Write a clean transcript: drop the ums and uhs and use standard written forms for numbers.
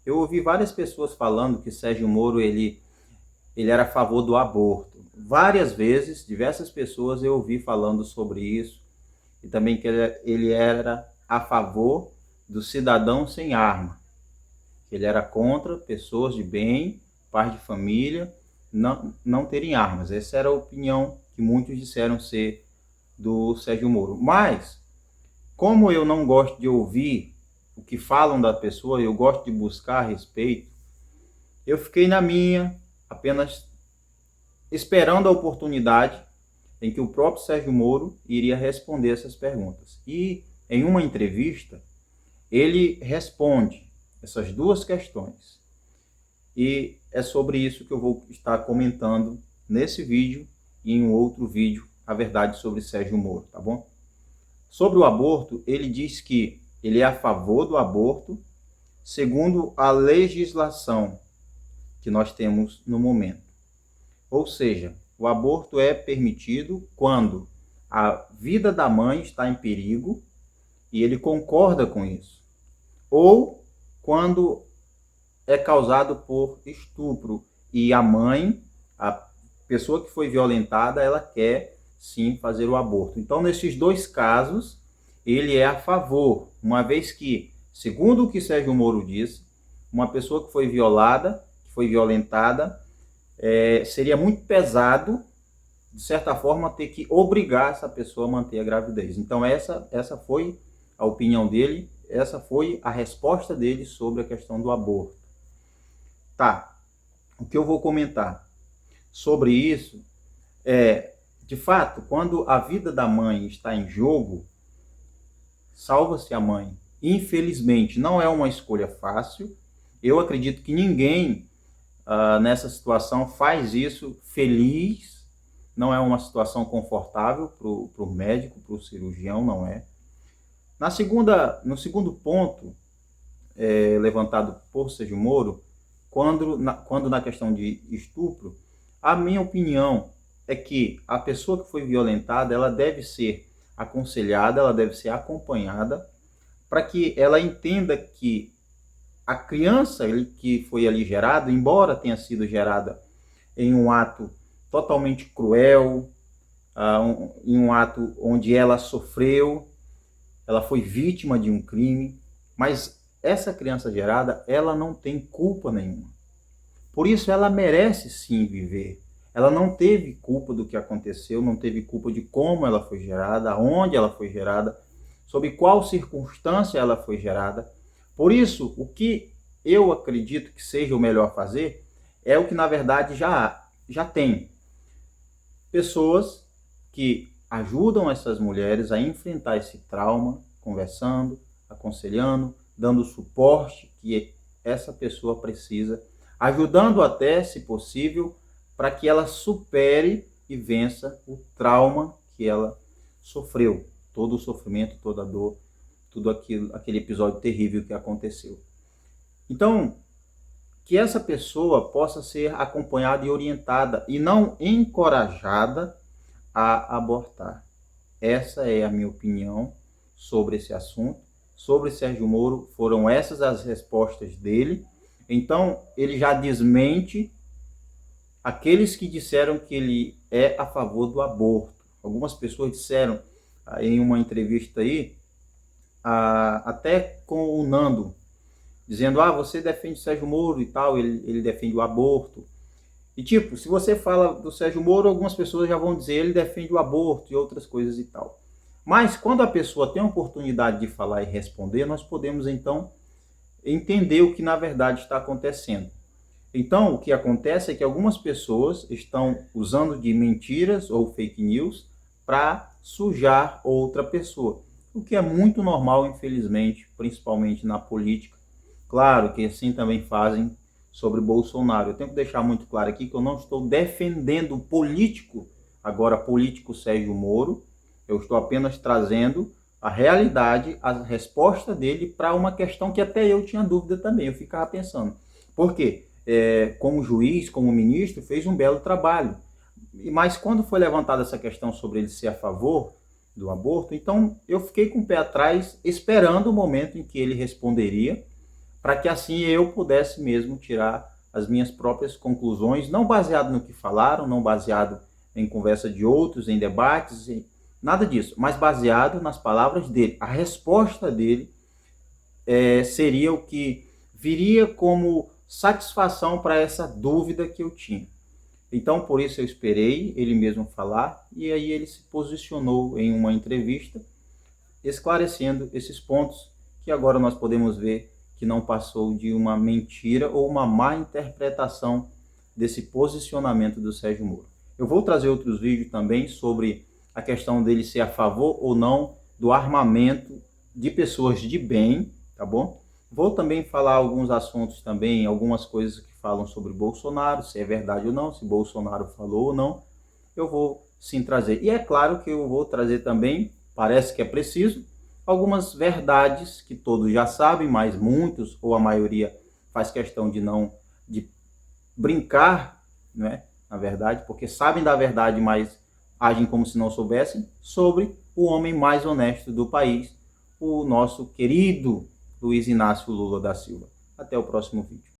Eu ouvi várias pessoas falando que Sérgio Moro ele era a favor do aborto. Várias vezes, diversas pessoas eu ouvi falando sobre isso e também que ele era a favor do cidadão sem arma. Ele era contra pessoas de bem, pais de família, não terem armas. Essa era a opinião que muitos disseram ser do Sérgio Moro. Mas, como eu não gosto de ouvir o que falam da pessoa, eu gosto de buscar a respeito, eu fiquei na minha, apenas esperando a oportunidade em que o próprio Sérgio Moro iria responder essas perguntas. E em uma entrevista, ele responde essas duas questões. E é sobre isso que eu vou estar comentando nesse vídeo e em um outro vídeo, a verdade sobre Sérgio Moro, tá bom? Sobre o aborto, ele diz que ele é a favor do aborto, segundo a legislação que nós temos no momento. Ou seja, o aborto é permitido quando a vida da mãe está em perigo e ele concorda com isso. Ou quando é causado por estupro e a mãe, a pessoa que foi violentada, ela quer sim fazer o aborto. Então, nesses dois casos, ele é a favor, uma vez que, segundo o que Sérgio Moro disse, uma pessoa que foi violada, que foi violentada, seria muito pesado, de certa forma, ter que obrigar essa pessoa a manter a gravidez. Então, essa foi a opinião dele, essa foi a resposta dele sobre a questão do aborto. Tá, o que eu vou comentar sobre isso é, de fato, quando a vida da mãe está em jogo, salva-se a mãe. Infelizmente, não é uma escolha fácil. Eu acredito que ninguém nessa situação faz isso feliz. Não é uma situação confortável para o médico, para o cirurgião, não é. No segundo ponto, levantado por Sérgio Moro, quando na questão de estupro, a minha opinião é que a pessoa que foi violentada, ela deve ser aconselhada, ela deve ser acompanhada, para que ela entenda que a criança que foi ali gerada, embora tenha sido gerada em um ato totalmente cruel, em um ato onde ela sofreu, ela foi vítima de um crime, mas essa criança gerada, ela não tem culpa nenhuma. Por isso ela merece sim viver. Ela não teve culpa do que aconteceu, não teve culpa de como ela foi gerada, onde ela foi gerada, sob qual circunstância ela foi gerada. Por isso, o que eu acredito que seja o melhor fazer é o que na verdade já tem. Pessoas que ajudam essas mulheres a enfrentar esse trauma, conversando, aconselhando, dando o suporte que essa pessoa precisa, ajudando até, se possível, para que ela supere e vença o trauma que ela sofreu, todo o sofrimento, toda a dor, tudo aquele episódio terrível que aconteceu. Então, que essa pessoa possa ser acompanhada e orientada e não encorajada a abortar. Essa é a minha opinião sobre esse assunto. Sobre Sérgio Moro, foram essas as respostas dele. Então, ele já desmente aqueles que disseram que ele é a favor do aborto. Algumas pessoas disseram em uma entrevista aí, até com o Nando, dizendo, você defende Sérgio Moro e tal, ele defende o aborto. E tipo, se você fala do Sérgio Moro, algumas pessoas já vão dizer ele defende o aborto e outras coisas e tal. Mas quando a pessoa tem a oportunidade de falar e responder, nós podemos então entender o que na verdade está acontecendo. Então, o que acontece é que algumas pessoas estão usando de mentiras ou fake news para sujar outra pessoa, o que é muito normal, infelizmente, principalmente na política. Claro que assim também fazem sobre Bolsonaro. Eu tenho que deixar muito claro aqui que eu não estou defendendo o político, agora político Sérgio Moro, eu estou apenas trazendo a realidade, a resposta dele para uma questão que até eu tinha dúvida também, eu ficava pensando. Por quê? Como juiz, como ministro, fez um belo trabalho. Mas quando foi levantada essa questão sobre ele ser a favor do aborto, então eu fiquei com o pé atrás, esperando o momento em que ele responderia, para que assim eu pudesse mesmo tirar as minhas próprias conclusões, não baseado no que falaram, não baseado em conversa de outros, em debates, nada disso, mas baseado nas palavras dele. A resposta dele seria o que viria como satisfação para essa dúvida que eu tinha. Então, por isso eu esperei ele mesmo falar, e aí ele se posicionou em uma entrevista, esclarecendo esses pontos que agora nós podemos ver que não passou de uma mentira ou uma má interpretação desse posicionamento do Sérgio Moro. Eu vou trazer outros vídeos também sobre a questão dele ser a favor ou não do armamento de pessoas de bem, tá bom? Vou também falar alguns assuntos também, algumas coisas que falam sobre Bolsonaro, se é verdade ou não, se Bolsonaro falou ou não, eu vou sim trazer. E é claro que eu vou trazer também, parece que é preciso, algumas verdades que todos já sabem, mas muitos, ou a maioria, faz questão de brincar, né, na verdade, porque sabem da verdade, mas agem como se não soubessem, sobre o homem mais honesto do país, o nosso querido Luiz Inácio Lula da Silva. Até o próximo vídeo.